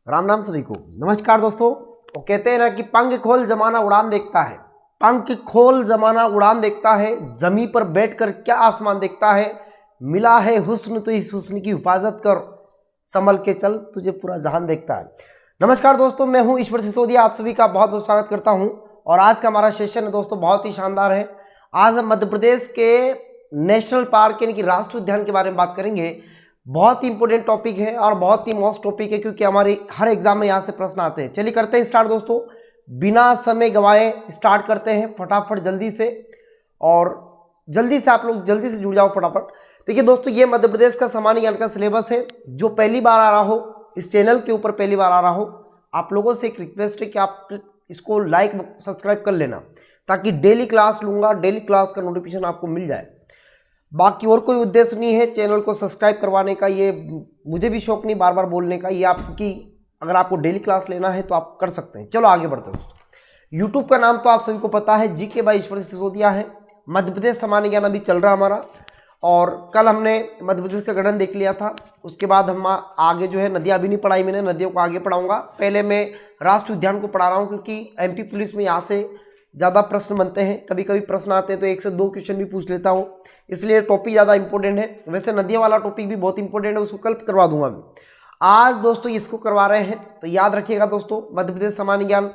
राम नाम सभी को। नमस्कार दोस्तों। वो कहते हैं ना कि पंख खोल जमाना उड़ान देखता है, पंख खोल जमाना उड़ान देखता है, जमी पर बैठकर क्या आसमान देखता है, मिला है हुस्न तो इस हुस्न की हिफाजत कर, संभल के चल तुझे पूरा जहान देखता है। नमस्कार दोस्तों, मैं हूं ईश्वर सिसोदिया, आप सभी का बहुत बहुत स्वागत करता हूं। और आज का हमारा सेशन है दोस्तों बहुत ही शानदार है। आज हम मध्य प्रदेश के नेशनल पार्क यानी कि राष्ट्रीय उद्यान के बारे में बात करेंगे। बहुत ही इंपॉर्टेंट टॉपिक है और बहुत ही मोस्ट टॉपिक है, क्योंकि हमारे हर एग्जाम में यहाँ से प्रश्न आते हैं। चलिए करते हैं स्टार्ट दोस्तों, बिना समय गंवाए स्टार्ट करते हैं फटाफट जल्दी से। और जल्दी से आप लोग जल्दी से जुड़ जाओ फटाफट। देखिए दोस्तों, ये मध्य प्रदेश का सामान्य ज्ञान का सिलेबस है। जो पहली बार आ रहा हो, इस चैनल के ऊपर पहली बार आ रहा हो, आप लोगों से एक रिक्वेस्ट है कि आप इसको लाइक सब्सक्राइब कर लेना, ताकि डेली क्लास लूँगा, डेली क्लास का नोटिफिकेशन आपको मिल जाए। बाकी और कोई उद्देश्य नहीं है चैनल को सब्सक्राइब करवाने का, ये मुझे भी शौक नहीं बार बार बोलने का। ये आपकी, अगर आपको डेली क्लास लेना है तो आप कर सकते हैं। चलो आगे बढ़ते हैं दोस्तों। यूट्यूब का नाम तो आप सभी को पता है, जीके बाय ईश्वर सिसोदिया है। मध्य प्रदेश सामान्य ज्ञान अभी चल रहा हमारा, और कल हमने मध्य प्रदेश का गठन देख लिया था। उसके बाद हम आगे जो है नदियाँ अभी नहीं पढ़ाई मैंने, नदियों को आगे पढ़ाऊँगा। पहले मैं राष्ट्रीय उद्यान को पढ़ा रहा हूँ, क्योंकि एमपी पुलिस में यहाँ से ज़्यादा प्रश्न बनते हैं। कभी कभी प्रश्न आते हैं तो 1 से 2 क्वेश्चन भी पूछ लेता हूँ, इसलिए टॉपिक ज़्यादा इंपॉर्टेंट है। वैसे नदियों वाला टॉपिक भी बहुत इंपॉर्टेंट है, उसको कल करवा दूंगा मैं। आज दोस्तों इसको करवा रहे हैं, तो याद रखिएगा दोस्तों, मध्य प्रदेश सामान्य ज्ञान।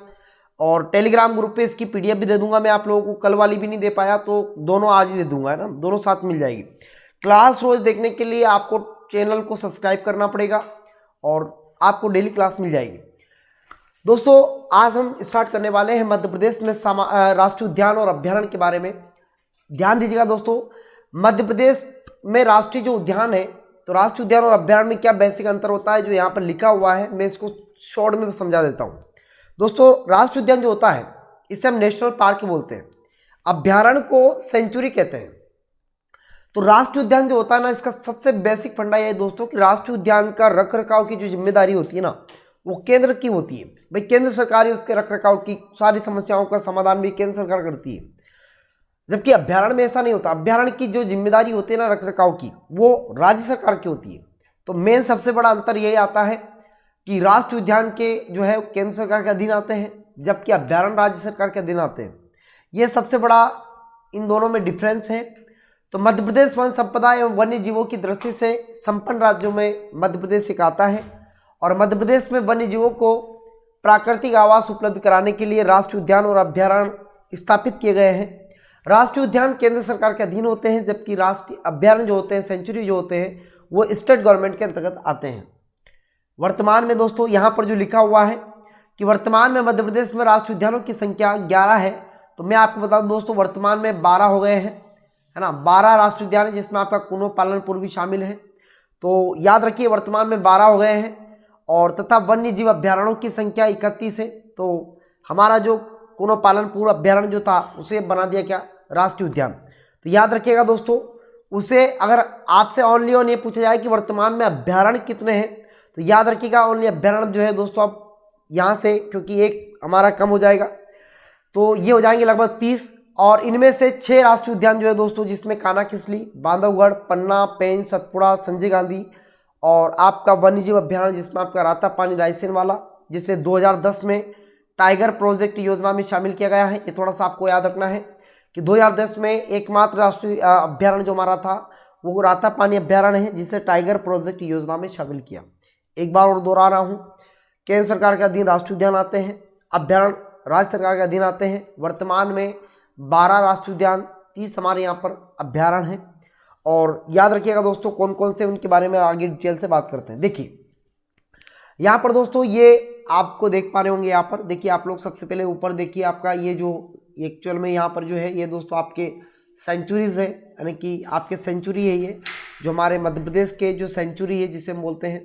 और टेलीग्राम ग्रुप पे इसकी पीडीएफ भी दे दूंगा मैं आप लोगों को। कल वाली भी नहीं दे पाया तो दोनों आज ही दे दूंगा, है ना, दोनों साथ मिल जाएगी। क्लास रोज देखने के लिए आपको चैनल को सब्सक्राइब करना पड़ेगा और आपको डेली क्लास मिल जाएगी। दोस्तों आज हम स्टार्ट करने वाले हैं मध्य प्रदेश में राष्ट्रीय उद्यान और अभ्यारण्य के बारे में। ध्यान दीजिएगा दोस्तों, मध्य प्रदेश में राष्ट्रीय जो उद्यान है, तो राष्ट्रीय उद्यान और अभ्यारण्य में क्या बेसिक अंतर होता है जो यहाँ पर लिखा हुआ है, मैं इसको शॉर्ट में समझा देता हूँ। दोस्तों राष्ट्रीय उद्यान जो होता है इसे हम नेशनल पार्क बोलते हैं, अभ्यारण्य को सेंचुरी कहते हैं। तो राष्ट्रीय उद्यान जो होता है ना, इसका सबसे बेसिक फंडा यह है दोस्तों कि राष्ट्रीय उद्यान का रख रखाव की जो जिम्मेदारी होती है ना, वो केंद्र की होती है। भाई केंद्र सरकार ही उसके रख रखाव की सारी समस्याओं का समाधान भी केंद्र सरकार करती है, जबकि अभ्यारण्य में ऐसा नहीं होता। अभ्यारण्य की जो जिम्मेदारी होती है ना रख रखाव की, वो राज्य सरकार की होती है। तो मेन सबसे बड़ा अंतर यही आता है कि राष्ट्रीय उद्यान के जो है केंद्र सरकार के अधीन आते हैं, जबकि अभ्यारण्य राज्य सरकार के अधीन आते हैं। ये सबसे बड़ा इन दोनों में डिफरेंस है। तो मध्य प्रदेश वन संपदा एवं वन्य जीवों की दृष्टि से संपन्न राज्यों में मध्य प्रदेश एक आता है, और मध्य प्रदेश में वन्य जीवों को प्राकृतिक आवास उपलब्ध कराने के लिए राष्ट्रीय उद्यान और अभ्यारण्य स्थापित किए गए हैं। राष्ट्रीय उद्यान केंद्र सरकार के अधीन होते हैं, जबकि राष्ट्रीय अभ्यारण्य जो होते हैं, सेंचुरी जो होते हैं, वो स्टेट गवर्नमेंट के अंतर्गत आते हैं। वर्तमान में दोस्तों यहाँ पर जो लिखा हुआ है कि वर्तमान में मध्य प्रदेश में राष्ट्रीय उद्यानों की संख्या 11 है। तो मैं आपको बता दूं दोस्तों, वर्तमान में 12 हो गए हैं, है ना। 12 राष्ट्रीय उद्यान है, जिसमें आपका कुनो पालनपुर भी शामिल है। तो याद रखिए वर्तमान में 12 हो गए हैं। और तथा वन्य जीव अभ्यारण्यों की संख्या 31 है। तो हमारा जो कुनो पालनपुर अभ्यारण्य जो था, उसे बना दिया क्या, राष्ट्रीय उद्यान। तो याद रखिएगा दोस्तों, उसे अगर आपसे ओनली ऑन ये पूछा जाए कि वर्तमान में अभ्यारण्य कितने हैं, तो याद रखिएगा ओनली अभ्यारण्य जो है दोस्तों, आप यहाँ से, क्योंकि एक हमारा कम हो जाएगा, तो ये हो जाएंगे लगभग 30। और इनमें से 6 राष्ट्रीय उद्यान जो है दोस्तों, जिसमें कान्हा किसली, बांधवगढ़, पन्ना, पेंच, सतपुड़ा, संजय गांधी, और आपका वन्यजीव अभ्यारण्य जिसमें आपका रातापानी रायसेन वाला, जिसे 2010 में टाइगर प्रोजेक्ट योजना में शामिल किया गया है। ये थोड़ा सा आपको याद रखना है कि 2010 में एकमात्र राष्ट्रीय अभ्यारण्य जो हमारा था वो रातापानी अभ्यारण्य है, जिसे टाइगर प्रोजेक्ट योजना में शामिल किया। एक बार और दोहरा रहा हूँ, केंद्र सरकार के अधीन राष्ट्रीय उद्यान आते हैं, अभ्यारण्य राज्य सरकार के अधीन आते हैं। वर्तमान में 12 राष्ट्रीय उद्यान, 30 हमारे यहाँ पर अभ्यारण्य हैं। और याद रखिएगा दोस्तों कौन कौन से, उनके बारे में आगे डिटेल से बात करते हैं। देखिए यहाँ पर दोस्तों, ये आपको देख पा रहे होंगे, यहाँ पर देखिए आप लोग, सबसे पहले ऊपर देखिए आपका ये जो एक्चुअल में यहाँ पर जो है, ये दोस्तों आपके सेंचुरीज है, यानी कि आपके सेंचुरी है, ये जो हमारे मध्य प्रदेश के जो सेंचुरी है जिसे हम बोलते हैं।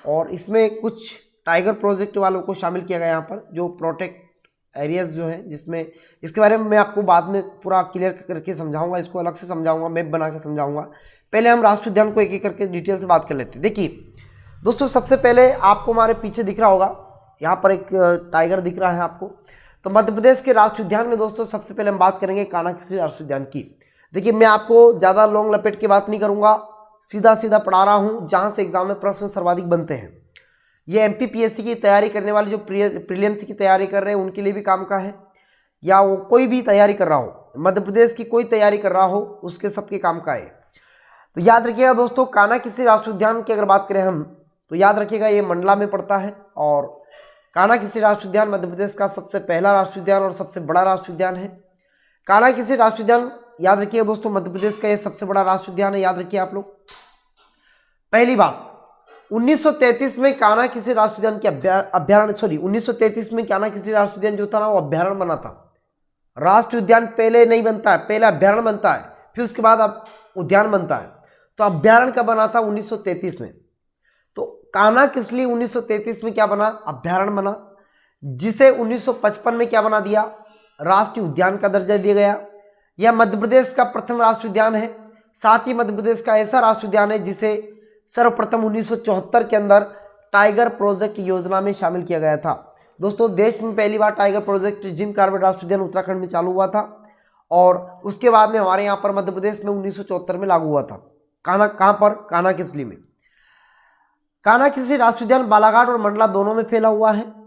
और इसमें कुछ टाइगर प्रोजेक्ट वालों को शामिल किया गया यहाँ पर, जो प्रोटेक्ट एरियाज जो है, जिसमें इसके बारे में मैं आपको बाद में पूरा क्लियर करके समझाऊंगा, इसको अलग से समझाऊंगा, मैप बना के समझाऊंगा। पहले हम राष्ट्रीय उद्यान को एक एक करके डिटेल से बात कर लेते हैं। देखिए दोस्तों, सबसे पहले आपको हमारे पीछे दिख रहा होगा, यहाँ पर एक टाइगर दिख रहा है आपको। तो मध्य प्रदेश के राष्ट्रीय उद्यान में दोस्तों सबसे पहले हम बात करेंगे कान्हा किसली राष्ट्रीय उद्यान की। देखिए मैं आपको ज़्यादा लॉन्ग लपेट के बात नहीं करूँगा, सीधा सीधा पढ़ा रहा हूँ, जहाँ से एग्जाम में प्रश्न सर्वाधिक बनते हैं। ये MPPSC की तैयारी करने वाले जो प्रीलिम्स की तैयारी कर रहे हैं उनके लिए भी काम का है, या वो कोई भी तैयारी कर रहा हो, मध्य प्रदेश की कोई तैयारी कर रहा हो, उसके सबके काम का है। तो याद रखिएगा दोस्तों, कान्हा-किसली राष्ट्रीय उद्यान की अगर बात करें हम, तो याद रखिएगा ये मंडला में पड़ता है। और कान्हा-किसली राष्ट्रीय उद्यान मध्य प्रदेश का सबसे पहला राष्ट्रीय उद्यान और सबसे बड़ा राष्ट्रीय उद्यान है। कान्हा-किसली राष्ट्रीय उद्यान याद रखिएगा दोस्तों, मध्य प्रदेश का ये सबसे बड़ा राष्ट्रीय उद्यान है, याद रखिए आप लोग। पहली बात, 1933 में कान्हा-किसली राष्ट्रीय उद्यान की अभ्यारण्य 1933 में कान्हा-किसली राष्ट्रीय उद्यान जो था ना, वो अभ्यारण्य बना था। राष्ट्रीय उद्यान पहले नहीं बनता है, पहले अभ्यारण्य बनता है, फिर उसके बाद अब उद्यान बनता है। तो अभ्यारण्य कब बना था? 1933 में। तो कान्हा-किसली 1933 में क्या बना? अभ्यारण्य बना, जिसे 1955 में क्या बना दिया? राष्ट्रीय उद्यान का दर्जा दिया गया। यह मध्य प्रदेश का प्रथम राष्ट्रीय उद्यान है। साथ ही मध्य प्रदेश का ऐसा राष्ट्रीय उद्यान है जिसे सर्वप्रथम 1974 के अंदर टाइगर प्रोजेक्ट योजना में शामिल किया गया था। दोस्तों, देश में पहली बार टाइगर प्रोजेक्ट जिम कॉर्बेट राष्ट्रीय उद्यान उत्तराखंड में चालू हुआ था, और उसके बाद में हमारे यहाँ पर मध्य प्रदेश में 1974 में लागू हुआ था। कहाँ पर? कान्हा-किसली में। कान्हा-किसली राष्ट्रीय उद्यान बालाघाट और मंडला दोनों में फैला हुआ है।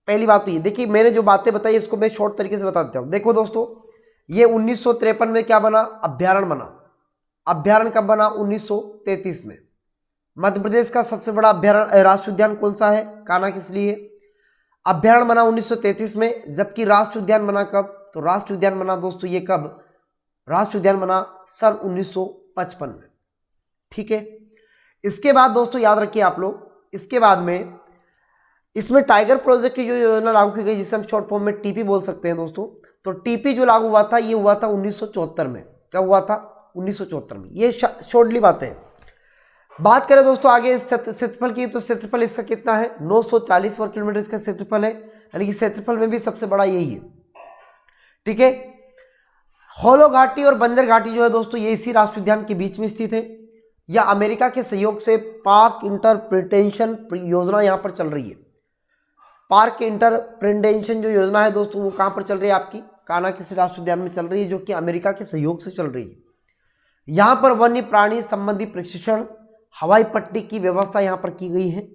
पहली बात तो ये देखिए, मैंने जो बातें बताई इसको मैं शॉर्ट तरीके से बता देता हूँ। देखो दोस्तों, ये 1953 में क्या बना? अभ्यारण्य बना। अभ्यारण्य कब बना? 1933 में। मध्य प्रदेश का सबसे बड़ा अभ्यारण्य राष्ट्रीय उद्यान कौन सा है? कान्हा-किसली है। अभ्यारण्य बना 1933 में, जबकि राष्ट्रीय उद्यान बना कब? तो राष्ट्रीय उद्यान बना दोस्तों ये कब? राष्ट्रीय उद्यान बना सन 1955 में। ठीक है। इसके बाद दोस्तों याद रखिए आप लोग, इसके बाद में इसमें टाइगर प्रोजेक्ट की जो योजना लागू की गई, जिसे हम शॉर्ट फॉर्म में टीपी बोल सकते हैं दोस्तों, तो टीपी जो लागू हुआ था ये हुआ था 1974 में। कब हुआ था? 1974 में। ये शॉर्टली बातें हैं। बात करें दोस्तों आगे क्षेत्रफल की, तो क्षेत्रफल इसका कितना है? 940 वर्ग किलोमीटर इसका क्षेत्रफल है, यानी कि क्षेत्रफल में भी सबसे बड़ा यही है। ठीक है। होलो घाटी और बंजर घाटी जो है दोस्तों, ये इसी राष्ट्रीय उद्यान के बीच में स्थित है। यह अमेरिका के सहयोग से पार्क इंटरप्रिटेशन योजना यहाँ पर चल रही है। पार्क इंटरप्रिटेशन जो योजना है दोस्तों, वो कहाँ पर चल रही है? आपकी कान्हा-किसली राष्ट्रीय उद्यान में चल रही है, जो कि अमेरिका के सहयोग से चल रही है। यहाँ पर वन्य प्राणी संबंधी प्रशिक्षण, हवाई पट्टी की व्यवस्था यहाँ पर की गई है।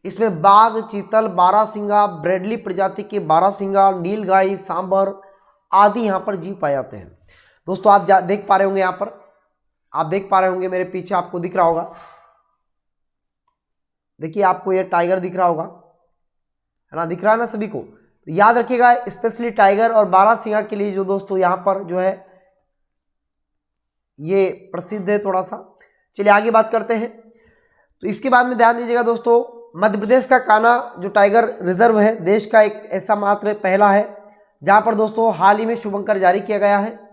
इसमें बाघ, चीतल, बारहसिंगा, ब्रेडली प्रजाति के बारहसिंगा, नीलगाई, सांबर आदि यहाँ पर जीव पाए जाते हैं। दोस्तों आप देख पा रहे होंगे, यहाँ पर आप देख पा रहे होंगे, मेरे पीछे आपको दिख रहा होगा, देखिए आपको ये टाइगर दिख रहा होगा, है ना? दिख रहा है ना सभी को? तो याद रखिएगा, स्पेशली टाइगर और बारहसिंगा के लिए जो दोस्तों यहाँ पर जो है ये प्रसिद्ध है थोड़ा सा। चलिए आगे बात करते हैं। तो इसके बाद में ध्यान दीजिएगा दोस्तों, मध्य प्रदेश का कान्हा जो टाइगर रिजर्व है, देश का एक ऐसा मात्र पहला है जहाँ पर दोस्तों हाल ही में शुभंकर जारी किया गया है।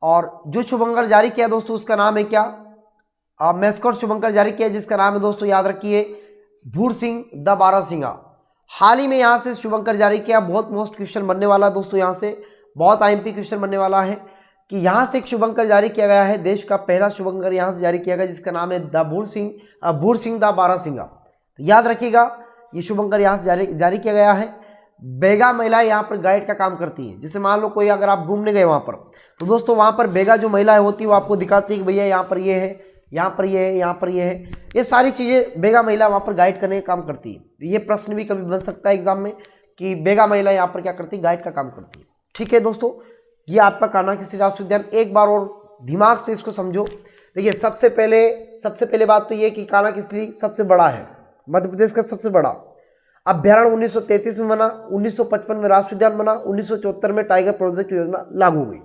और जो शुभंकर जारी किया दोस्तों, उसका नाम है क्या? मैस्कॉट शुभंकर जारी किया, जिसका नाम है दोस्तों याद रखिए भूर सिंह द बारहसिंगा। हाल ही में यहाँ से शुभंकर जारी किया। बहुत मोस्ट क्वेश्चन बनने वाला दोस्तों, यहाँ से बहुत IMP क्वेश्चन बनने वाला है कि यहाँ से एक शुभंकर जारी किया गया है, देश का पहला शुभंकर यहाँ से जारी किया गया, जिसका नाम है भूर सिंह द बारहसिंगा। तो याद रखिएगा, ये शुभंकर यहाँ से जारी किया गया है। बेगा महिलाएं यहाँ पर गाइड का काम करती हैं। जैसे मान लो कोई अगर आप घूमने गए वहाँ पर, तो दोस्तों वहाँ पर बेगा जो महिलाएं होती है वो आपको दिखाती है कि भैया यहाँ पर ये है, यहाँ पर ये है, यहाँ पर ये है। ये सारी चीज़ें बेगा महिला वहाँ पर गाइड करने का काम करती है। तो ये प्रश्न भी कभी बन सकता है एग्जाम में कि बेगा महिला यहाँ पर क्या करती है? गाइड का काम करती है। ठीक है दोस्तों, ये आपका कान्हा-किसली राष्ट्रीय उद्यान। एक बार और दिमाग से इसको समझो। देखिए सबसे पहले बात तो ये कि कान्हा-किसली सबसे बड़ा है, मध्य प्रदेश का सबसे बड़ा अभ्यारण्य 1933 में बना, 1955 में राष्ट्रीय उद्यान बना, 1974 में टाइगर प्रोजेक्ट योजना लागू हुई।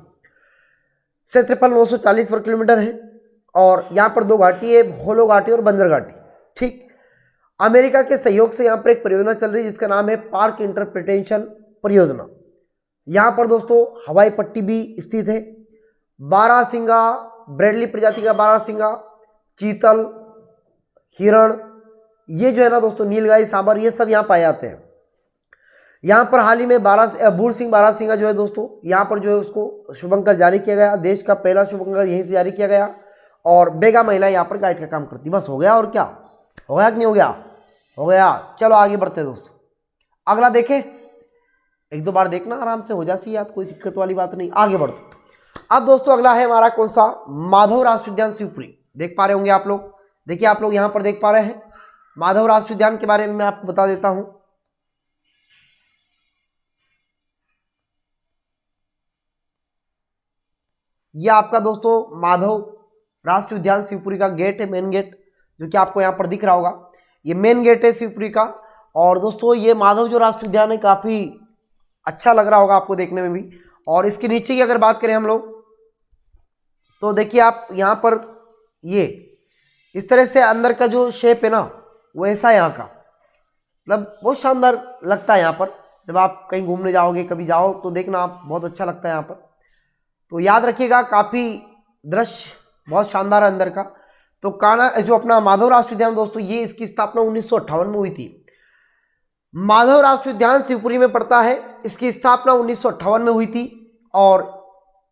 क्षेत्रफल 940 वर्ग किलोमीटर है, और यहाँ पर दो घाटी है, होलो घाटी और बंजर घाटी। ठीक। अमेरिका के सहयोग से यहाँ पर एक परियोजना चल रही है, जिसका नाम है पार्क इंटरप्रिटेशन परियोजना। यहाँ पर दोस्तों हवाई पट्टी भी स्थित है। बारहसिंगा, ब्रेडली प्रजाति का बारहसिंगा, चीतल, हिरण, ये जो है ना दोस्तों नीलगाई, सांबर, ये सब यहाँ पाए जाते हैं। यहाँ पर हाल ही में भूर सिंह बारहसिंगा जो है दोस्तों, यहाँ पर जो है उसको शुभंकर जारी किया गया। देश का पहला शुभंकर यहीं से जारी किया गया। और बेगा महिला यहाँ पर गाइड का काम करती। बस हो गया, और क्या हो गया कि नहीं हो गया? हो गया। चलो आगे बढ़ते हैं दोस्तों। अगला देखें, एक दो बार देखना, आराम से हो जाती याद, कोई दिक्कत वाली बात नहीं। आगे बढ़ते। अब दोस्तों अगला है हमारा कौन सा? माधव राष्ट्रीय उद्यान शिवपुरी। देख पा रहे होंगे आप लोग, देखिए आप लोग यहाँ पर देख पा रहे हैं, माधव राष्ट्रीय उद्यान के बारे में मैं आपको बता देता हूं। यह आपका दोस्तों माधव राष्ट्रीय उद्यान शिवपुरी का गेट है, मेन गेट, जो कि आपको यहाँ पर दिख रहा होगा। ये मेन गेट है शिवपुरी का। और दोस्तों ये माधव जो राष्ट्रीय उद्यान है काफ़ी अच्छा लग रहा होगा आपको देखने में भी। और इसके नीचे की अगर बात करें हम लोग, तो देखिए आप यहाँ पर ये इस तरह से अंदर का जो शेप है ना, वो ऐसा है यहाँ का, मतलब बहुत शानदार लगता है यहाँ पर। जब आप कहीं घूमने जाओगे, कभी जाओ तो देखना आप, बहुत अच्छा लगता है यहाँ पर। तो याद रखिएगा, काफ़ी दृश्य बहुत शानदार है अंदर का। तो कान्हा जो अपना माधव राष्ट्रीय उद्यान दोस्तों, ये इसकी स्थापना 1958 में हुई थी। माधव राष्ट्रीय उद्यान शिवपुरी में पड़ता है, इसकी स्थापना 1958 में हुई थी। और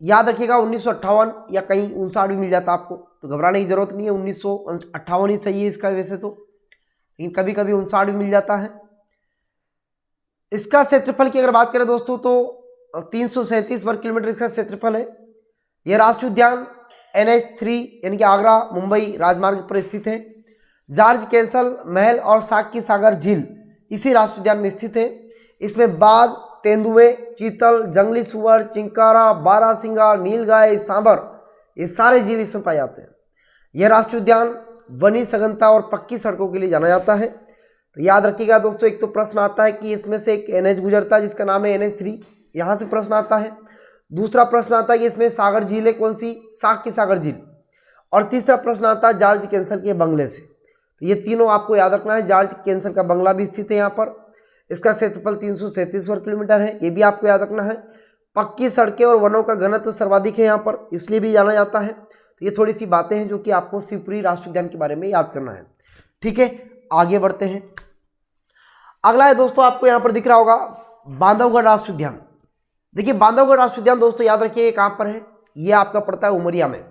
याद रखिएगा 1958 या कहीं 59 भी मिल जाता आपको, तो घबराने की जरूरत नहीं है, 1958 ही सही है इसका वैसे तो, लेकिन कभी कभी 59 भी मिल जाता है। इसका क्षेत्रफल की अगर बात करें दोस्तों, तो 337 वर्ग किलोमीटर इसका क्षेत्रफल है। यह राष्ट्रीय उद्यान NH3 यानी कि आगरा मुंबई राजमार्ग पर स्थित है। जॉर्ज कैसल महल और साक्की सागर झील इसी राष्ट्रीय उद्यान में स्थित है। इसमें बाघ, तेंदुए, चीतल, जंगली सुअर, चिंकारा, बारहसिंगा, नीलगाय, सांबर, ये सारे जीव इसमें पाए जाते हैं। यह राष्ट्रीय उद्यान वनी सघनता और पक्की सड़कों के लिए जाना जाता है। तो याद रखिएगा दोस्तों, एक तो प्रश्न आता है कि इसमें से एक NH गुजरता है जिसका नाम है NH3, यहाँ से प्रश्न आता है। दूसरा प्रश्न आता है कि इसमें सागर झील है कौन सी, साक्की सागर झील। और तीसरा प्रश्न आता है जॉर्ज कैसल के बंगले से। तो ये तीनों आपको याद रखना है। जॉर्ज कैसल का बंगला भी स्थित है यहाँ पर। इसका क्षेत्रफल 337 वर्ग किलोमीटर है, ये भी आपको याद रखना है। पक्की सड़कें और वनों का घनत्व सर्वाधिक है यहाँ पर, इसलिए भी जाना जाता है। तो ये थोड़ी सी बातें हैं जो कि आपको शिवपुरी राष्ट्रीय उद्यान के बारे में याद करना है। ठीक है, आगे बढ़ते हैं। अगला है दोस्तों, आपको यहाँ पर दिख रहा होगा बांधवगढ़ राष्ट्रीय उद्यान। देखिए बांधवगढ़ राष्ट्रीय उद्यान दोस्तों याद रखिए कहाँ पर है, ये आपका पड़ता है उमरिया में।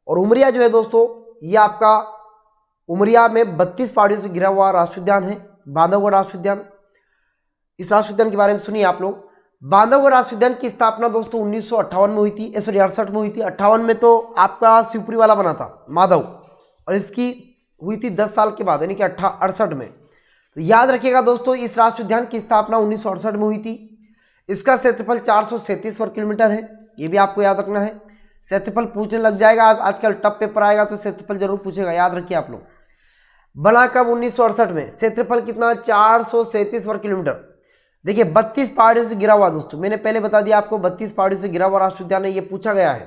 और उमरिया जो है दोस्तों, ये आपका उमरिया में 32 पहाड़ियों से घिरा हुआ राष्ट्रीय उद्यान है बांधवगढ़ राष्ट्रीय उद्यान। इस राष्ट्रीय उद्यान के बारे में सुनिए आप लोग। बांधवगढ़ राष्ट्रीय उद्यान की स्थापना दोस्तों 1958 में हुई थी, 68 में हुई थी। 58 में तो आपका शिवपुरी वाला बना था माधव, और इसकी हुई थी 10 साल के बाद यानी कि 68 में। तो याद रखिएगा दोस्तों, इस राष्ट्रीय उद्यान की स्थापना 1968 में हुई थी। इसका क्षेत्रफल 437 वर्ग किलोमीटर है, ये भी आपको याद रखना है। क्षेत्रफल पूछने लग जाएगा, आजकल टफ पेपर आएगा तो क्षेत्रफल जरूर पूछेगा, याद रखिए आप लोग। बना कब, 1968 में। क्षेत्रफल कितना, 437 वर्ग किलोमीटर। देखिए 32 पहाड़ियों से घिरा हुआ दोस्तों, मैंने पहले बता दिया आपको 32 पहाड़ियों से घिरा हुआ राष्ट्रीय उद्यान है, ये पूछा गया है।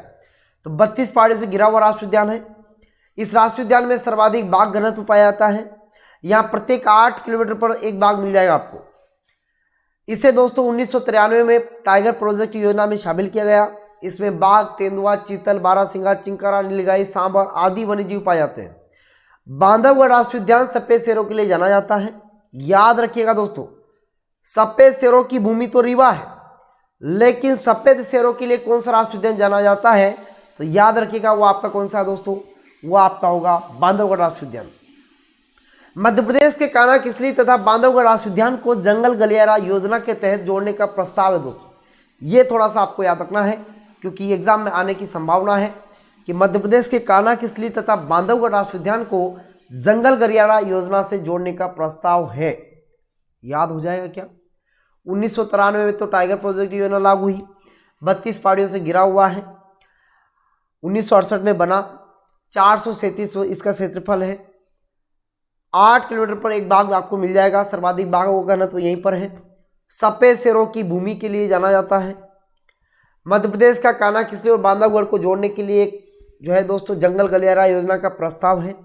तो 32 पहाड़ियों से घिरा हुआ राष्ट्रीय उद्यान है। इस राष्ट्रीय उद्यान में सर्वाधिक बाघ घनत्व पाया जाता है। यहाँ प्रत्येक 8 किलोमीटर पर एक बाघ मिल जाएगा आपको। इसे दोस्तों 1993 में टाइगर प्रोजेक्ट योजना में शामिल किया गया। इसमें बाघ, तेंदुआ, चीतल, बारहसिंगा, चिंकारा, नीलगाय, सांबर आदि वन्यजीव पाए जाते हैं। बांधवगढ़ राष्ट्रीय उद्यान सफेद शेरों के लिए जाना जाता है। याद रखिएगा दोस्तों, सफेद शेरों की भूमि तो रीवा है, लेकिन सफेद शेरों के लिए कौन सा राष्ट्रीय उद्यान जाना जाता है, तो याद रखिएगा वो आपका कौन सा है दोस्तों, वो आपका होगा बांधवगढ़ राष्ट्रीय उद्यान। मध्य प्रदेश के कान्हा किसली तथा बांधवगढ़ राष्ट्रीय उद्यान को जंगल गलियारा योजना के तहत जोड़ने का प्रस्ताव है दोस्तों। ये थोड़ा सा आपको याद रखना है, क्योंकि एग्जाम में आने की संभावना है कि मध्य प्रदेश के कान्हा किसली तथा बांधवगढ़ राष्ट्रीय उद्यान को जंगल गलियारा योजना से जोड़ने का प्रस्ताव है। याद हो जाएगा क्या। 1993 में तो टाइगर प्रोजेक्ट योजना लागू हुई, 32 पहाड़ियों से घिरा हुआ है। 1968 में बना, 437 इसका क्षेत्रफल है। 8 किलोमीटर पर एक बाघ आपको मिल जाएगा, सर्वाधिक बाघों का घनत्व यहीं पर है। सफेद शेरों की भूमि के लिए जाना जाता है। मध्य प्रदेश का कान्हा किसली और बांधवगढ़ को जोड़ने के लिए जो है दोस्तों जंगल गलियारा योजना का प्रस्ताव है।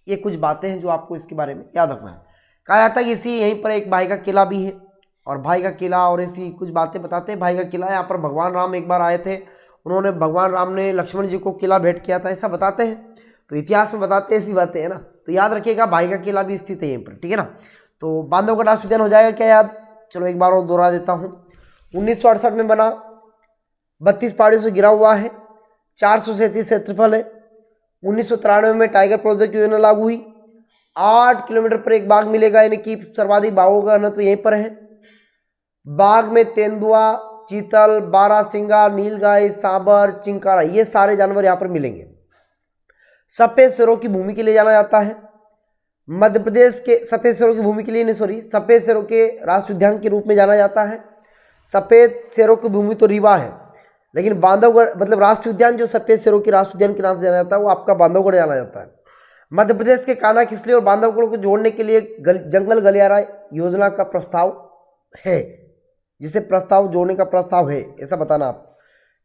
ये कुछ बातें हैं जो आपको इसके बारे में याद रखना है। कहा जाता है कि इसी यहीं पर एक भाई का किला भी है, और भाई का किला और ऐसी कुछ बातें बताते हैं। भाई का किला, यहाँ पर भगवान राम एक बार आए थे, उन्होंने भगवान राम ने लक्ष्मण जी को किला भेंट किया था, ऐसा बताते हैं। तो इतिहास में बताते हैं ऐसी बातें है ना, तो याद रखिएगा भाई का किला भी स्थित है यहीं पर, ठीक है ना। तो बांधवगढ़ राष्ट्रीय उद्यान हो जाएगा क्या याद, चलो एक बार और दोहरा देता हूँ। 1968 में बना, 32 पहाड़ियों से घिरा हुआ है, 437 क्षेत्रफल है। 1993 में टाइगर प्रोजेक्ट योजना लागू हुई, 8 किलोमीटर पर एक बाघ मिलेगा, यानी कि सर्वाधिक बाघों का घनत्व यहीं पर है। बाघ में तेंदुआ, चीतल, बारहसिंगा, नीलगाय, सांबर, चिंकारा, ये सारे जानवर यहाँ पर मिलेंगे। सफेद शेरों की भूमि के लिए जाना जाता है। मध्य प्रदेश के सफेद शेरों की भूमि के लिए, नहीं सॉरी, सफेद शेरों के राष्ट्रीय उद्यान के रूप में जाना जाता है। सफेद शेरों की भूमि तो रीवा है, लेकिन बांधवगढ़ मतलब राष्ट्रीय उद्यान जो सफेद शेरों के राष्ट्रीय उद्यान के नाम से जाना जाता है वो आपका बांधवगढ़ जाना जाता है। मध्य प्रदेश के कान्हा किसली और बांधवगढ़ को जोड़ने के लिए जंगल गलियारा योजना का प्रस्ताव है, जिसे प्रस्ताव जोड़ने का प्रस्ताव है, ऐसा बताना आप।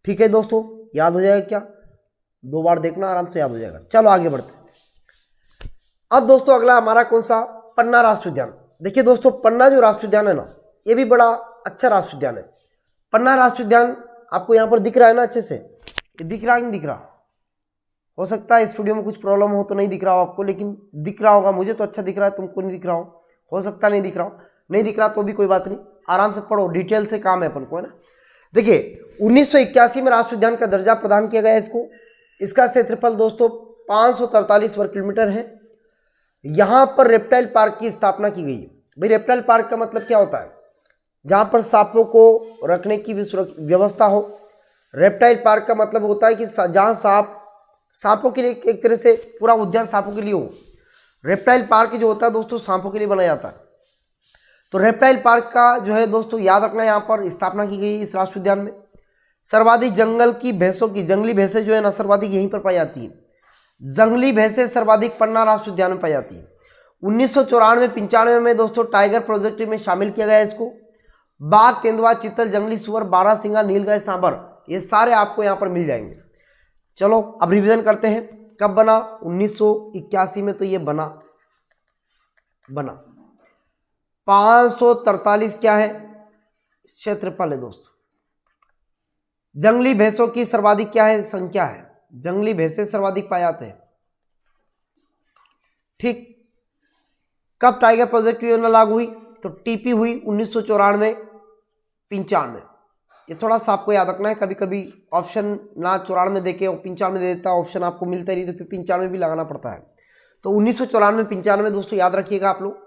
ठीक है दोस्तों, याद हो जाएगा क्या? 2 बार देखना, आराम से याद हो जाएगा। चलो आगे बढ़ते हैं। अब दोस्तों अगला हमारा कौन सा? पन्ना राष्ट्रीय उद्यान। देखिए दोस्तों, पन्ना जो राष्ट्रीय उद्यान है ना, ये भी बड़ा अच्छा राष्ट्रीय उद्यान है। पन्ना राष्ट्रीय उद्यान आपको यहाँ पर दिख रहा है ना अच्छे से? ये दिख रहा है नहीं दिख रहा? हो सकता है स्टूडियो में कुछ प्रॉब्लम हो तो नहीं दिख रहा हो आपको, लेकिन दिख रहा होगा। मुझे तो अच्छा दिख रहा है, तुमको नहीं दिख रहा हो सकता नहीं दिख रहा हो। नहीं दिख रहा तो भी कोई बात नहीं, आराम से पढ़ो, डिटेल से काम है अपन को, है ना। देखिए 1981 में राष्ट्रीय उद्यान का दर्जा प्रदान किया गया इसको। इसका क्षेत्रफल दोस्तों 543 वर्ग किलोमीटर है। यहाँ पर रेप्टाइल पार्क की स्थापना की गई है। भाई रेप्टाइल पार्क का मतलब क्या होता है? जहाँ पर सांपों को रखने की व्यवस्था हो। रेप्टाइल पार्क का मतलब होता है कि जहाँ सांपों के लिए, एक तरह से पूरा उद्यान सांपों के लिए हो। रेप्टाइल पार्क जो होता है दोस्तों सांपों के लिए बनाया जाता है। तो रेप्टाइल पार्क का जो है दोस्तों याद रखना, यहाँ पर स्थापना की गई इस राष्ट्रीय उद्यान में। सर्वाधिक जंगल की भैंसों की, जंगली भैंसें जो है ना सर्वाधिक यहीं पर पाई जाती है। जंगली भैंसें सर्वाधिक पन्ना राष्ट्रीय उद्यान में पाई जाती है। 1994-95 में दोस्तों टाइगर प्रोजेक्ट में शामिल किया गया इसको। बाघ, तेंदुआ, चीतल, जंगली सुअर, बारहसिंगा, नीलगाय, सांबर, ये सारे आपको यहाँ पर मिल जाएंगे। चलो अब रिवीजन करते हैं। कब बना? 1981 में तो ये बना 543 क्या है? क्षेत्रफल है दोस्तों। जंगली भैंसों की सर्वाधिक क्या है? संख्या है। जंगली भैंसे सर्वाधिक पाए जाते हैं। ठीक। कब टाइगर प्रोजेक्ट योजना लागू हुई? तो टीपी हुई 1994-95। ये थोड़ा सा आपको याद रखना है। कभी कभी ऑप्शन ना 94 देके और 95 दे देता, ऑप्शन आपको मिलता ही नहीं, तो फिर 95 भी लगाना पड़ता है। तो 1994-95 दोस्तों याद रखिएगा आप लोग।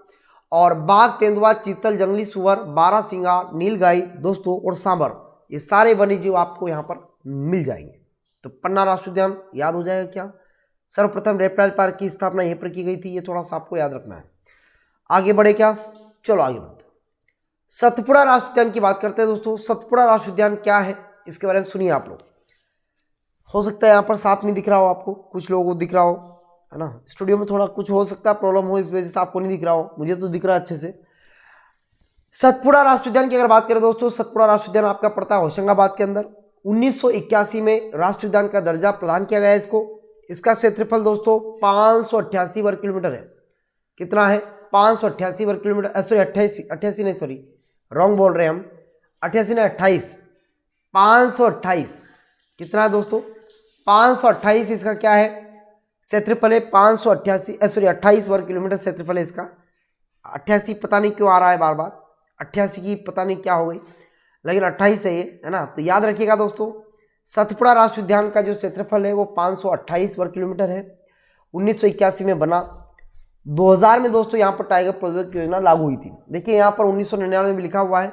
और बाघ, तेंदुआ, चीतल, जंगली सुअर, बारहसिंगा, नीलगाय दोस्तों और सांबर, ये सारे वन्यजीव आपको यहाँ पर मिल जाएंगे। तो पन्ना राष्ट्रीय उद्यान याद हो जाएगा क्या? सर्वप्रथम रेप्टाइल पार्क की स्थापना यहीं पर की गई थी, ये थोड़ा सा आपको याद रखना है। आगे बढ़े क्या? चलो आगे बढ़ते। सतपुड़ा राष्ट्रीय उद्यान की बात करते हैं दोस्तों। सतपुड़ा राष्ट्रीय उद्यान क्या है, इसके बारे में सुनिए आप लोग। हो सकता है यहाँ पर साफ नहीं दिख रहा हो आपको, कुछ लोगों को दिख रहा हो, है ना। स्टूडियो में थोड़ा कुछ हो सकता है प्रॉब्लम हो, इस वजह से आपको नहीं दिख रहा हो, मुझे तो दिख रहा है अच्छे से। सतपुड़ा राष्ट्रीय उद्यान की अगर बात करें दोस्तों, सतपुड़ा राष्ट्रीय उद्यान आपका पड़ता है होशंगाबाद के अंदर। 1981 में राष्ट्रीय उद्यान का दर्जा प्रदान किया गया है इसको। इसका क्षेत्रफल दोस्तों 588 वर्ग किलोमीटर है। कितना है? 588 वर्ग किलोमीटर, सॉरी 88 नहीं, सॉरी रॉन्ग बोल रहे हैं हम, 88 नहीं 28, 528। कितना है दोस्तों? 528 इसका क्या है? क्षेत्रफल है 588, सॉरी 28 वर्ग किलोमीटर क्षेत्रफल है इसका। 88 पता नहीं क्यों आ रहा है बार बार, 88 की पता नहीं क्या हो गई, लेकिन 28 है ये, है ना। तो याद रखिएगा दोस्तों, सतपुड़ा राष्ट्रीय उद्यान का जो क्षेत्रफल है वो 528 वर्ग किलोमीटर है। 1981 में बना। 2000 में दोस्तों यहाँ पर टाइगर प्रोजेक्ट योजना लागू हुई थी। देखिए यहाँ पर 1999 में लिखा हुआ है,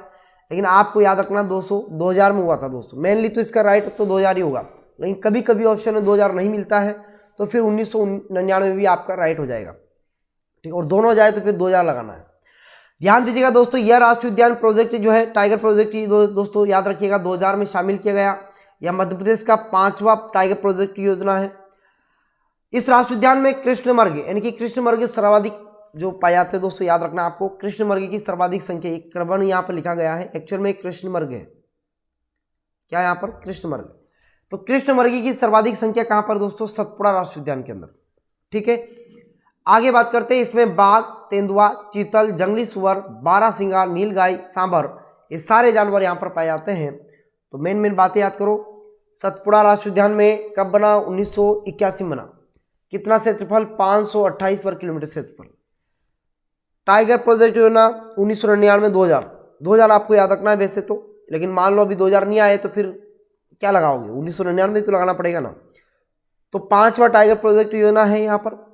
लेकिन आपको याद रखना 2000 में हुआ था दोस्तों। मेनली तो इसका राइट तो 2000 ही होगा, लेकिन कभी कभी ऑप्शन में 2000 नहीं मिलता है, तो फिर 1999 में भी आपका राइट हो जाएगा। ठीक, और दोनों जाए तो फिर 2000 लगाना है। ध्यान दीजिएगा दोस्तों, यह राष्ट्रीय उद्यान प्रोजेक्ट जो है टाइगर प्रोजेक्ट दोस्तों याद रखिएगा 2000 में शामिल किया गया। यह मध्य प्रदेश का 5वां टाइगर प्रोजेक्ट योजना है। इस राष्ट्रीय उद्यान में कृष्णमृग यानी कि कृष्णमृग सर्वाधिक जो पाए जाते हैं दोस्तों, याद रखना आपको। कृष्णमृग की सर्वाधिक संख्या, एक क्रमण यहाँ पर लिखा गया है, एक्चुअल में कृष्णमृग है क्या यहाँ पर? कृष्णमृग। तो कृष्णमृग की सर्वाधिक संख्या कहाँ पर दोस्तों? सतपुड़ा राष्ट्रीय उद्यान के अंदर। ठीक है, आगे बात करते हैं। इसमें बाघ, तेंदुआ, चीतल, जंगली सुअर, बारहसिंगा, नीलगाय, सांबर, ये सारे जानवर यहाँ पर पाए जाते हैं। तो मेन बातें याद करो। सतपुड़ा राष्ट्रीय उद्यान में कब बना? 1981 में बना। कितना क्षेत्रफल? 528 वर्ग किलोमीटर क्षेत्रफल। टाइगर प्रोजेक्ट योजना 1999 2000 आपको याद रखना है वैसे तो, लेकिन मान लो अभी 2000 नहीं आए तो फिर क्या लगाओगे? 1999 तो लगाना पड़ेगा ना। तो 5वां टाइगर प्रोजेक्ट योजना है यहाँ पर।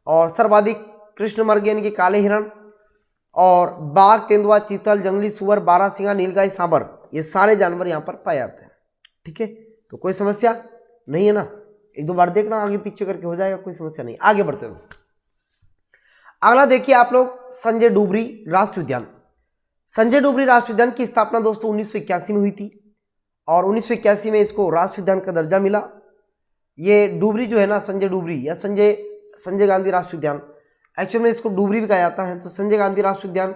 और सर्वाधिक कृष्णमृग यानी कि काले हिरण, और बाघ, तेंदुआ, चीतल, जंगली सुअर, बारहसिंगा, नीलगाय, सांबर, ये सारे जानवर यहाँ पर पाए जाते हैं। ठीक है, तो कोई समस्या नहीं है ना। 1-2 बार देखना, आगे पीछे करके हो जाएगा, कोई समस्या नहीं। आगे बढ़ते हैं। अगला देखिए आप लोग, संजय डुबरी राष्ट्रीय उद्यान। संजय डुबरी राष्ट्रीय उद्यान की स्थापना दोस्तों 1981 में हुई थी और 1981 में इसको राष्ट्रीय उद्यान का दर्जा मिला। ये डुबरी जो है ना, संजय डुबरी या संजय गांधी राष्ट्रीय उद्यान, एक्चुअल में इसको डुबरी भी कहा जाता है। तो संजय गांधी राष्ट्रीय उद्यान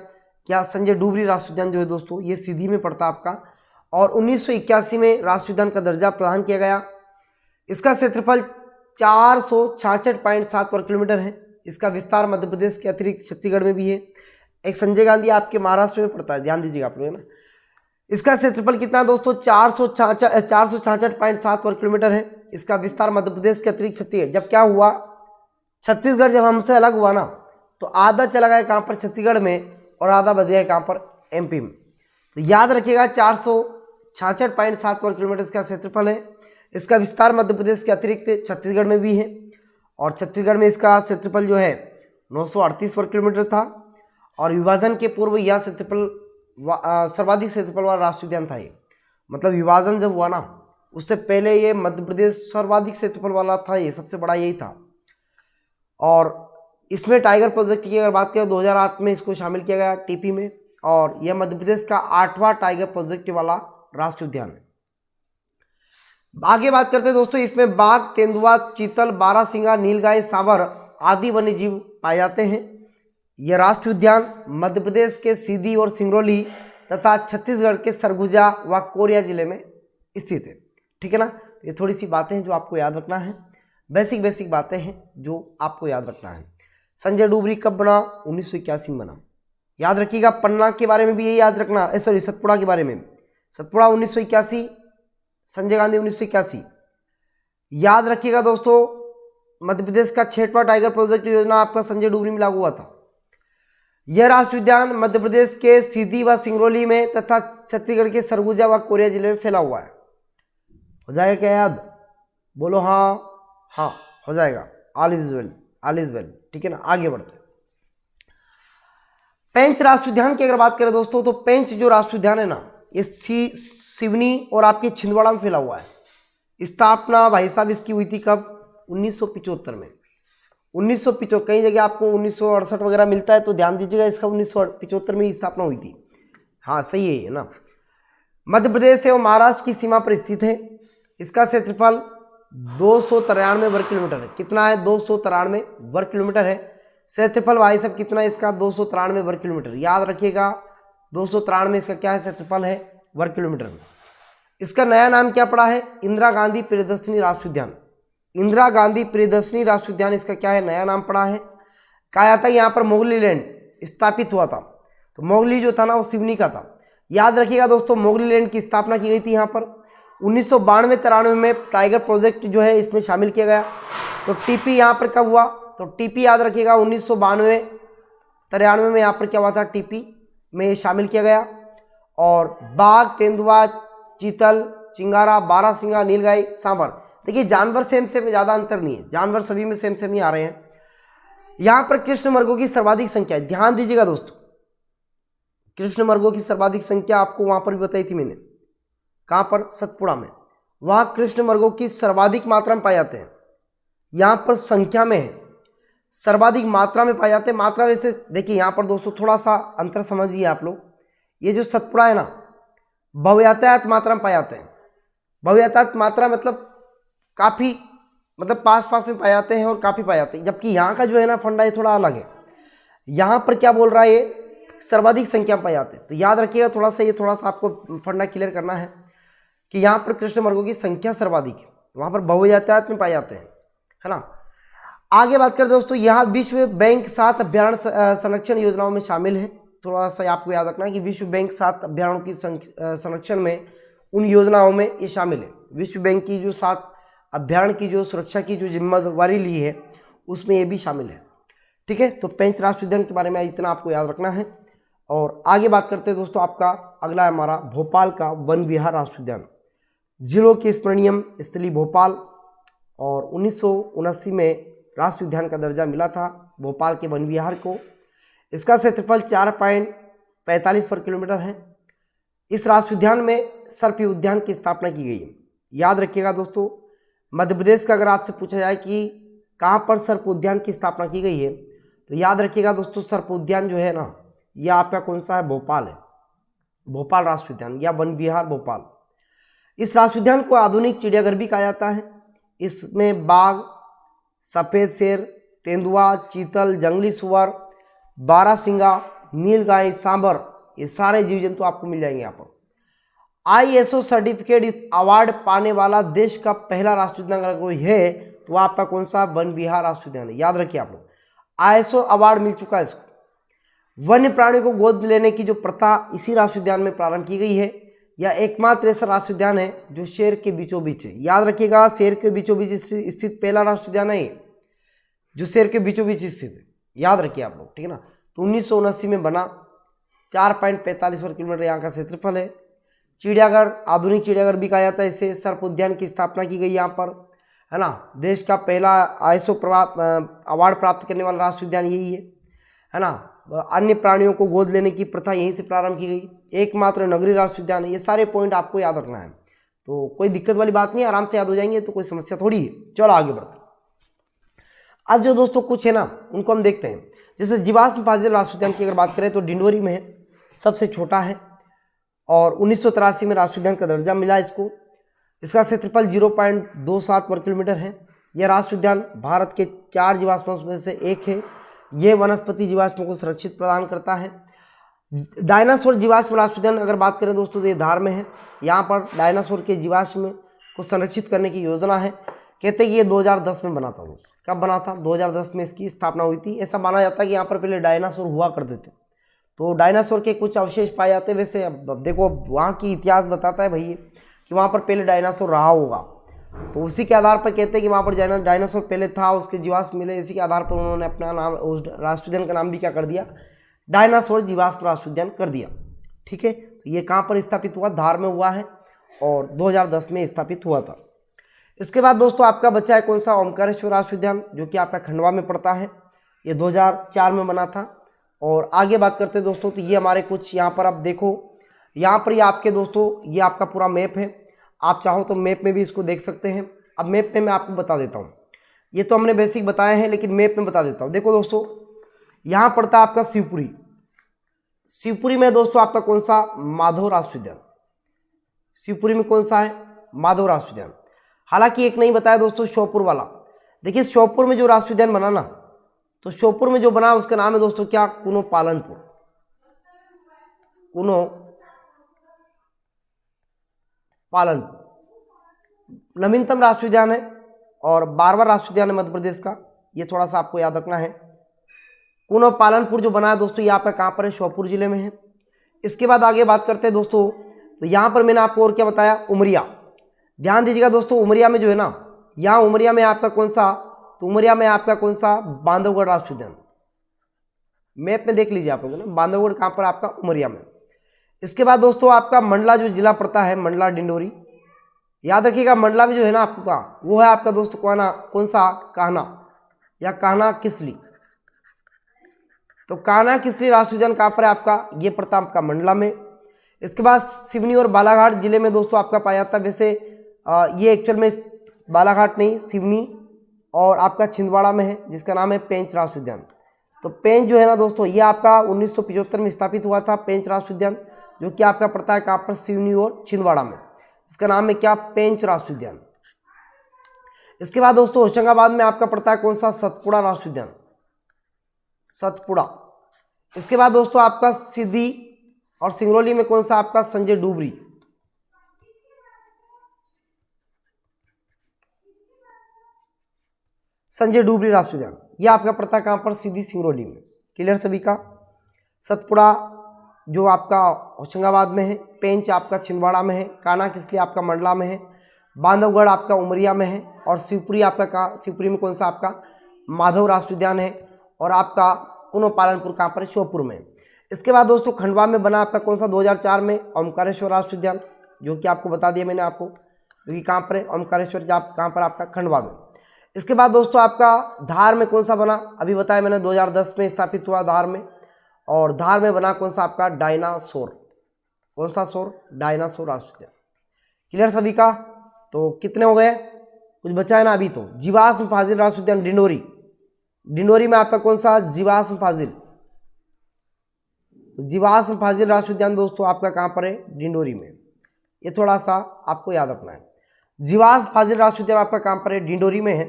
या संजय डुबरी राष्ट्रीय उद्यान जो है दोस्तों, ये सीधी में पड़ता आपका, और 1981 में राष्ट्रीय उद्यान का दर्जा प्रदान किया गया। इसका क्षेत्रफल 466.7 वर्ग किलोमीटर है। इसका विस्तार मध्य प्रदेश के अतिरिक्त छत्तीसगढ़ में भी है। एक संजय गांधी आपके महाराष्ट्र में पड़ता है, ध्यान दीजिएगा आप लोग, है ना। इसका क्षेत्रफल कितना है दोस्तों, 466.7 वर्ग किलोमीटर है। इसका विस्तार मध्य प्रदेश के अतिरिक्त छत्तीसगढ़, जब क्या हुआ, छत्तीसगढ़ जब हमसे अलग हुआ ना, तो आधा चला गया कहाँ पर, छत्तीसगढ़ में, और आधा बच गया कहाँ पर, एमपी में। तो याद रखिएगा 466.7 वर्ग किलोमीटर इसका क्षेत्रफल है। इसका विस्तार मध्य प्रदेश के अतिरिक्त छत्तीसगढ़ में भी है, और छत्तीसगढ़ में इसका क्षेत्रफल जो है 938 वर्ग किलोमीटर था, और विभाजन के पूर्व यह क्षेत्रफल सर्वाधिक क्षेत्रफल वाला राष्ट्रीय उद्यान था। ये मतलब विभाजन जब हुआ ना, उससे पहले ये मध्य प्रदेश सर्वाधिक क्षेत्रफल वाला था, ये सबसे बड़ा यही था। और इसमें टाइगर प्रोजेक्ट की अगर बात करें 2008 में इसको शामिल किया गया टीपी में, और यह मध्य प्रदेश का 8वां टाइगर प्रोजेक्ट वाला राष्ट्रीय उद्यान है। आगे बात करते हैं दोस्तों, इसमें बाघ, तेंदुआ, चीतल, बारहसिंगा, नीलगाय, सांभर आदि वन्य जीव पाए जाते हैं। यह राष्ट्रीय उद्यान मध्य प्रदेश के सीधी और सिंगरौली तथा छत्तीसगढ़ के सरगुजा व कोरिया जिले में स्थित है। ठीक है ना। ये थोड़ी सी बातें हैं जो आपको याद रखना है, बेसिक बातें हैं जो आपको याद रखना है। संजय डुबरी कब बना, 1981 में बना। याद रखिएगा, पन्ना के बारे में भी यही याद रखना, सॉरी सतपुड़ा के बारे में, सतपुड़ा 1981, संजय गांधी 1981। याद रखिएगा दोस्तों, मध्य प्रदेश का 6वां टाइगर प्रोजेक्ट योजना आपका संजय डुबरी में लागू हुआ था। यह राष्ट्रीय उद्यान मध्य प्रदेश के सीधी व सिंगरौली में तथा छत्तीसगढ़ के सरगुजा व कोरिया जिले में फैला हुआ है। हो जाएगा क्या याद, बोलो हाँ, हाँ हो जाएगा। All is well, all is well. ठीक है ना। आगे बढ़ते हैं। पेंच राष्ट्रीय उद्यान की अगर बात करें दोस्तों, तो पेंच जो राष्ट्रीय उद्यान है ना, ये सिवनी और आपके छिंदवाड़ा में फैला हुआ है। स्थापना भाई साहब इसकी हुई थी कब, 1975 में। 1975, कई जगह आपको 1968 वगैरह मिलता है, तो ध्यान दीजिएगा, इसका 1975 में ही स्थापना हुई थी। हाँ सही है ना। मध्य प्रदेश एवं महाराष्ट्र की सीमा पर स्थित है। इसका क्षेत्रफल 293 वर्ग किलोमीटर है। कितना है, 293 वर्ग किलोमीटर है। क्षेत्रफल भाई साहब कितना है इसका, 293 वर्ग किलोमीटर। याद रखिएगा 293 इसका क्या है, क्षेत्रफल है वर्ग किलोमीटर में। इसका नया नाम क्या पड़ा है, इंदिरा गांधी प्रियदर्शनी राष्ट्रीय उद्यान। इंदिरा गांधी प्रियदर्शनी राष्ट्रीय उद्यान इसका क्या है, नया नाम पड़ा है। कहा जाता है यहाँ पर मोगली लैंड स्थापित हुआ था। तो मोगली जो था ना, वो सिवनी का था। याद रखिएगा दोस्तों, मोगली लैंड की स्थापना की गई थी यहाँ पर 1992-93 में। टाइगर प्रोजेक्ट जो है इसमें शामिल किया गया। तो टीपी यहाँ पर कब हुआ, तो टीपी याद रखिएगा 1992-93 में यहाँ पर क्या हुआ था, टीपी में शामिल किया गया। और बाघ, तेंदुआ, चीतल, चिंगारा, बारहसिंगा, नीलगाय, सांभर, देखिए जानवर सेम ज़्यादा अंतर नहीं है, जानवर सभी में सेम ही आ रहे हैं। यहाँ पर कृष्ण मृगों की सर्वाधिक संख्या है। ध्यान दीजिएगा दोस्तों, कृष्ण मृगों की सर्वाधिक संख्या आपको वहाँ पर भी बताई थी मैंने। कहाँ पर, सतपुड़ा में। वहाँ कृष्ण मृगों की सर्वाधिक मात्रा में पाए जाते हैं। यहाँ पर संख्या में है, सर्वाधिक मात्रा में पाए जाते हैं। मात्रा वैसे देखिए यहाँ पर दोस्तों थोड़ा सा अंतर समझिए आप लोग। ये जो सतपुड़ा है ना, बहुयातायात मात्रा में पाए जाते हैं। बहुयातायात मात्रा मतलब काफ़ी, मतलब पास में पाए जाते हैं और काफ़ी पाए जाते हैं। जबकि यहाँ का जो है ना फंडा, ये थोड़ा अलग है। यहाँ पर क्या बोल रहा है, ये सर्वाधिक संख्या में पाए जाते हैं। तो याद रखिएगा थोड़ा सा, ये थोड़ा सा आपको फंडा क्लियर करना है कि यहाँ पर कृष्ण मृगों की संख्या सर्वाधिक है, वहाँ पर बहुयातायात में पाए जाते हैं, है ना। आगे बात करें दोस्तों, यहाँ विश्व बैंक 7 अभ्यारण्य संरक्षण योजनाओं में शामिल है। थोड़ा सा आपको याद रखना है कि विश्व बैंक 7 अभ्यारण्यों की संरक्षण में, उन योजनाओं में ये शामिल है। विश्व बैंक की जो 7 अभ्यारण्य की जो सुरक्षा की जो जिम्मेदारी ली है, उसमें ये भी शामिल है। ठीक है। तो पेंच राष्ट्रीय उद्यान के बारे में इतना आपको याद रखना है। और आगे बात करते हैं दोस्तों, आपका अगला है हमारा भोपाल का वन विहार राष्ट्रीय उद्यान। जिलों की स्मरणीय स्थली भोपाल, और 1979 में राष्ट्रीय उद्यान का दर्जा मिला था भोपाल के वन विहार को। इसका क्षेत्रफल 4.45 वर्ग किलोमीटर है। इस राष्ट्रीय उद्यान में सर्प उद्यान की स्थापना की गई है। याद रखिएगा दोस्तों, मध्य प्रदेश का अगर आपसे पूछा जाए कि कहाँ पर सर्प उद्यान की स्थापना की गई है, तो याद रखिएगा दोस्तों, सर्प उद्यान जो है ना, ये आपका कौन सा है, भोपाल है, भोपाल राष्ट्रीय उद्यान या वन विहार भोपाल। इस राष्ट्रीय उद्यान को आधुनिक चिड़ियाघर भी कहा जाता है। इसमें बाघ, सफेद शेर, तेंदुआ, चीतल, जंगली सुअर, बारहसिंगा, नीलगाय, सांबर, ये सारे जीव जंतु आपको मिल जाएंगे यहाँ पर। ISO सर्टिफिकेट इस अवार्ड पाने वाला देश का पहला राष्ट्रीय उद्यान अगर कोई है तो आपका कौन सा, वन विहार राष्ट्रीय उद्यान है। याद रखिए आप लोग, ISO अवार्ड मिल चुका है इसको। वन्य प्राणियों को गोद में लेने की जो प्रथा इसी राष्ट्रीय उद्यान में प्रारंभ की गई है। यह एकमात्र ऐसा राष्ट्रीय उद्यान है जो शेर के बीचों बीच है। याद रखिएगा, शेर के बीचों बीच स्थित पहला राष्ट्रीय उद्यान है जो शेर के बीचों बीच स्थित है। याद रखिए आप लोग, ठीक है ना। तो 1979 में बना, 4.45 वर्ग किलोमीटर यहाँ का क्षेत्रफल है। चिड़ियाघर, आधुनिक चिड़ियाघर भी कहा जाता है इसे। सर्प उद्यान की स्थापना की गई यहाँ पर, है ना। देश का पहला ISO अवार्ड प्राप्त करने वाला राष्ट्रीय उद्यान यही है ना। अन्य प्राणियों को गोद लेने की प्रथा यहीं से प्रारंभ की गई। एकमात्र नगरीय राष्ट्रीय उद्यान है। ये सारे पॉइंट आपको याद रखना है, तो कोई दिक्कत वाली बात नहीं है, आराम से याद हो जाएंगे, तो कोई समस्या थोड़ी है। चलो आगे बढ़ते। अब जो दोस्तों कुछ है ना, उनको हम देखते हैं। जैसे जीवाश्म फाजिल राष्ट्रीय उद्यान की अगर बात करें तो डिंडोरी में है, सबसे छोटा है, और 1983 में राष्ट्रीय उद्यान का दर्जा मिला इसको। इसका क्षेत्रफल 0.27 वर्ग किलोमीटर है। यह राष्ट्रीय उद्यान भारत के 4 जीवाश्मों में से एक है। ये वनस्पति जीवाश्मों को सुरक्षित प्रदान करता है। डायनासोर जीवाश्म राष्ट्रीय उद्यान अगर बात करें दोस्तों तो ये धार में है। यहाँ पर डायनासोर के जीवाश्म को संरक्षित करने की योजना है। कहते हैं कि ये 2010 में बना था दोस्तों। कब बना था? 2010 में इसकी स्थापना हुई थी। ऐसा माना जाता है कि यहाँ पर पहले डायनासोर हुआ करते थे, तो डायनासोर के कुछ अवशेष पाए जाते हैं। वैसे अब देखो, वहाँ की इतिहास बताता है भैया कि वहाँ पर पहले डायनासोर रहा होगा, तो उसी के आधार पर कहते हैं कि वहाँ पर डायनासोर पहले था, उसके जीवाश्म मिले। इसी के आधार पर उन्होंने अपना नाम, उस राष्ट्रीय उद्यान का नाम भी क्या कर दिया, डायनासोर जीवाश्म राष्ट्रीय उद्यान कर दिया। ठीक है, तो ये कहाँ पर स्थापित हुआ? धार में हुआ है, और 2010 में स्थापित हुआ था। इसके बाद दोस्तों आपका बच्चा है कौन सा? ओमकारेश्वर राष्ट्रीय उद्यान, जो कि आपका खंडवा में पड़ता है। ये 2004 में बना था। और आगे बात करते हैं दोस्तों, तो ये हमारे कुछ यहाँ पर आप देखो, यहाँ पर ये आपके दोस्तों, ये आपका पूरा मैप है। आप चाहो तो मैप में भी इसको देख सकते हैं। अब मैप में मैं आपको बता देता हूँ, ये तो हमने बेसिक बताए हैं, लेकिन मैप में बता देता हूँ। देखो दोस्तों, यहाँ पड़ता है आपका शिवपुरी। शिवपुरी में दोस्तों आपका कौन सा? माधव राष्ट्रीय उद्यान। शिवपुरी में कौन सा है? माधव राष्ट्रीय उद्यान। हालांकि एक नहीं बताया दोस्तों, श्योपुर वाला। देखिए श्योपुर में जो राष्ट्रीय उद्यान बना ना, तो श्योपुर में जो बना उसका नाम है दोस्तों क्या? कुनो पालनपुर। कुनो पालनपुर नवीनतम राष्ट्रीय उद्यान है और 12वां राष्ट्रीय उद्यान है मध्य प्रदेश का। ये थोड़ा सा आपको याद रखना है। कुनो पालनपुर जो बना है दोस्तों, ये आपका कहाँ पर है? श्योपुर जिले में है। इसके बाद आगे बात करते हैं दोस्तों, तो यहाँ पर मैंने आपको और क्या बताया? उमरिया। ध्यान दीजिएगा दोस्तों, उमरिया में जो है ना, यहाँ उमरिया में आपका कौन सा? तो उमरिया में आपका कौन सा? बांधवगढ़ राष्ट्रीय उद्यान। मैप में देख लीजिए आप लोग ना, बांधवगढ़ कहाँ पर? आपका उमरिया में। इसके बाद दोस्तों आपका मंडला जो जिला पड़ता है, मंडला डिंडोरी। याद रखिएगा, मंडला में जो है ना आपका, वो है आपका दोस्तों कौन सा? कान्हा या कान्हा किसली। तो कान्हा किसली राष्ट्रीय उद्यान कहाँ पर है आपका? ये पड़ता है आपका मंडला में। इसके बाद सिवनी और बालाघाट जिले में दोस्तों आपका पाया जाता है। वैसे ये एक्चुअल में बालाघाट नहीं, सिवनी और आपका छिंदवाड़ा में है, जिसका नाम है पेंच राष्ट्रीय उद्यान। तो पेंच जो है ना दोस्तों, ये आपका 1975 में स्थापित हुआ था, पेंच राष्ट्रीय उद्यान, जो कि आपका पड़ता है कहाँ पर? सिवनी और छिंदवाड़ा में। इसका नाम है क्या? पेंच राष्ट्रीय उद्यान। इसके बाद दोस्तों होशंगाबाद में आपका पड़ता है कौन सा? सतपुड़ा राष्ट्रीय उद्यान। सतपुड़ा। इसके बाद दोस्तों आपका सिद्धि और सिंगरौली में कौन सा? आपका संजय डुबरी। संजय डुबरी राष्ट्रीय उद्यान, ये आपका पड़ता है कहाँ पर? सिद्धि सिंगरौली में। क्लियर सभी का? सतपुड़ा जो आपका होशंगाबाद में है, पेंच आपका छिंदवाड़ा में है, कान्हा किसली आपका मंडला में है, बांधवगढ़ आपका उमरिया में है, और शिवपुरी आपका कहाँ? शिवपुरी में कौन सा? आपका माधव राष्ट्रीय उद्यान है। और आपका कुनो पालनपुर कहाँ पर? श्योपुर में। इसके बाद दोस्तों खंडवा में बना आपका कौन सा? 2004 में ओमकारेश्वर राष्ट्रीय उद्यान, जो कि आपको बता दिया मैंने आपको, जो कि कहाँ पर है? ओमकारेश्वर कहाँ पर? आपका खंडवा में। इसके बाद दोस्तों आपका धार में कौन सा बना? अभी बताया मैंने, 2010 में स्थापित हुआ धार में। और धार में बना कौन सा? आपका डायनासोर। कौन सा सोर? डायनासोर राष्ट्रीय उद्यान। क्लियर सभी का? तो कितने हो गए? कुछ बचा है ना अभी? तो जीवाश्म फाजिल राष्ट्रीय उद्यान डिंडोरी, डिंडोरी में आपका कौन सा जीवाश्म फाजिल, तो जीवाश्म फाजिल राष्ट्रीय उद्यान दोस्तों आपका कहाँ पर है, डिंडोरी में। ये थोड़ा सा आपको याद रखना है, जीवाश्म फाजिल राष्ट्रीय उद्यान आपका कहाँ पर है, डिंडोरी में है।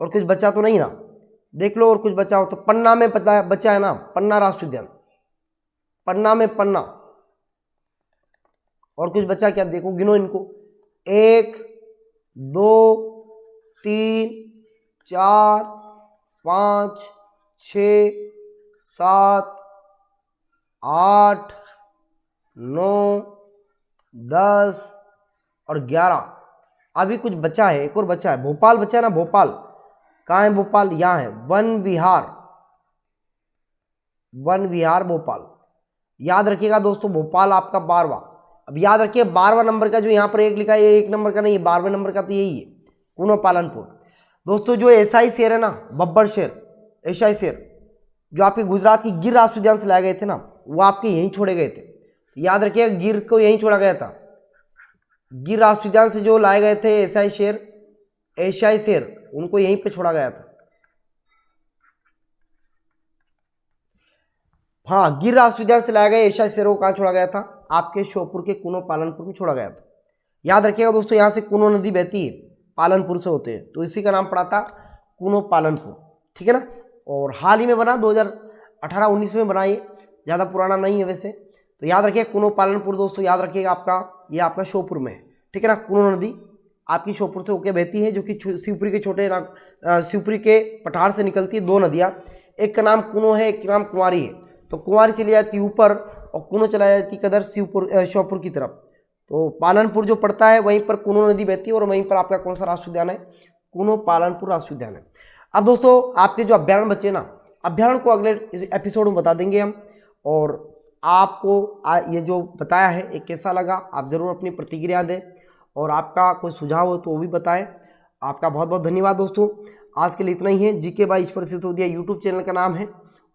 और कुछ बचा तो नहीं ना, देख लो और कुछ बचा हो तो पन्ना में पता है, बचा है ना, पन्ना राष्ट्रीय उद्यान, पन्ना में पन्ना। और कुछ बचा क्या, देखो गिनो इनको, 1 2 3 4 5 6 7 8 9 10 और 11। अभी कुछ बचा है, एक और बचा है, भोपाल बचा है ना, भोपाल कहाँ है, भोपाल यहाँ है, वन विहार, वन विहार भोपाल। याद रखिएगा दोस्तों, भोपाल आपका 12वां। अब याद रखिए 12वां नंबर का जो यहाँ पर 1 लिखा है, ये 1 नंबर का नहीं है, 12वें नंबर का तो यही है, कुनो पालनपुर। दोस्तों जो एशियाई शेर है ना, बब्बर शेर, एशियाई शेर जो आपके गुजरात की गिर राष्ट्रीय उद्यान से लाए गए थे ना, वो आपके यहीं छोड़े गए थे। याद रखिएगा गिर को यहीं छोड़ा गया था, गिर राष्ट्रीय उद्यान से जो लाए गए थे एशियाई शेर उनको यहीं पे छोड़ा गया था। हाँ, गिर राष्ट्रीय उद्यान से लाए गए एशियाई शेरों को कहाँ छोड़ा गया था, आपके श्योपुर के कुनो पालनपुर में छोड़ा गया था। याद रखिएगा दोस्तों, यहाँ से कुनो नदी बहती है, पालनपुर से होते हैं, तो इसी का नाम पड़ा था कुनो पालनपुर, ठीक है ना। और हाल ही में बना, 2018-19 में बना, ये ज़्यादा पुराना नहीं है वैसे। तो याद रखिए कुनो पालनपुर दोस्तों, याद रखिएगा आपका, ये आपका श्योपुर में है, ठीक है ना। कुनो नदी आपकी श्योपुर से होकर बहती है, जो कि शिवपुरी के शिवपुरी के पठार से निकलती है। 2 नदियाँ, एक का नाम कुनो है, एक का नाम कुंवारी है। तो कुंवारी चली जाती है ऊपर और कुनो चला जाती है कदर श्योपुर की तरफ। तो पालनपुर जो पड़ता है वहीं पर कुनो नदी बहती है और वहीं पर आपका कौन सा राष्ट्रीय उद्यान है, कुनो पालनपुर राष्ट्रीय उद्यान है। अब दोस्तों आपके जो अभ्यारण्य बचे ना, अभ्यारण्य को अगले एपिसोड में बता देंगे हम। और आपको ये जो बताया है ये कैसा लगा, आप ज़रूर अपनी प्रतिक्रिया दें, और आपका कोई सुझाव हो तो वो भी बताएं। आपका बहुत बहुत धन्यवाद दोस्तों। आज के लिए इतना ही है। GK by Ishwar Sisodia YouTube channel का नाम है,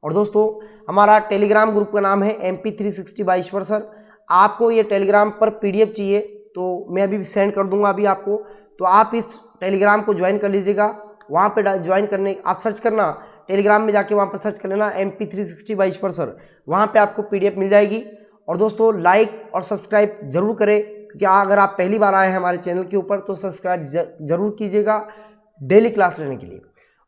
और दोस्तों हमारा टेलीग्राम ग्रुप का नाम है MP360 बाय ईश्वर सर। आपको ये टेलीग्राम पर PDF चाहिए तो मैं अभी सेंड कर दूंगा अभी आपको, तो आप इस टेलीग्राम को ज्वाइन कर लीजिएगा। वहाँ पे ज्वाइन करने आप सर्च करना, टेलीग्राम में जाके वहाँ पर सर्च कर लेना MP360 बाय ईश्वर सर, वहाँ पे आपको PDF मिल जाएगी। और दोस्तों लाइक और सब्सक्राइब जरूर करें, क्योंकि अगर आप पहली बार आए हैं हमारे चैनल के ऊपर तो सब्सक्राइब जरूर कीजिएगा डेली क्लास लेने के लिए।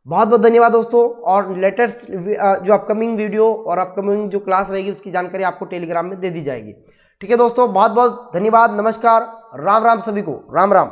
बहुत बहुत धन्यवाद दोस्तों। और लेटेस्ट जो अपकमिंग वीडियो और अपकमिंग जो क्लास रहेगी उसकी जानकारी आपको टेलीग्राम में दे दी जाएगी, ठीक है दोस्तों। बहुत बहुत धन्यवाद, नमस्कार, राम राम सभी को, राम राम।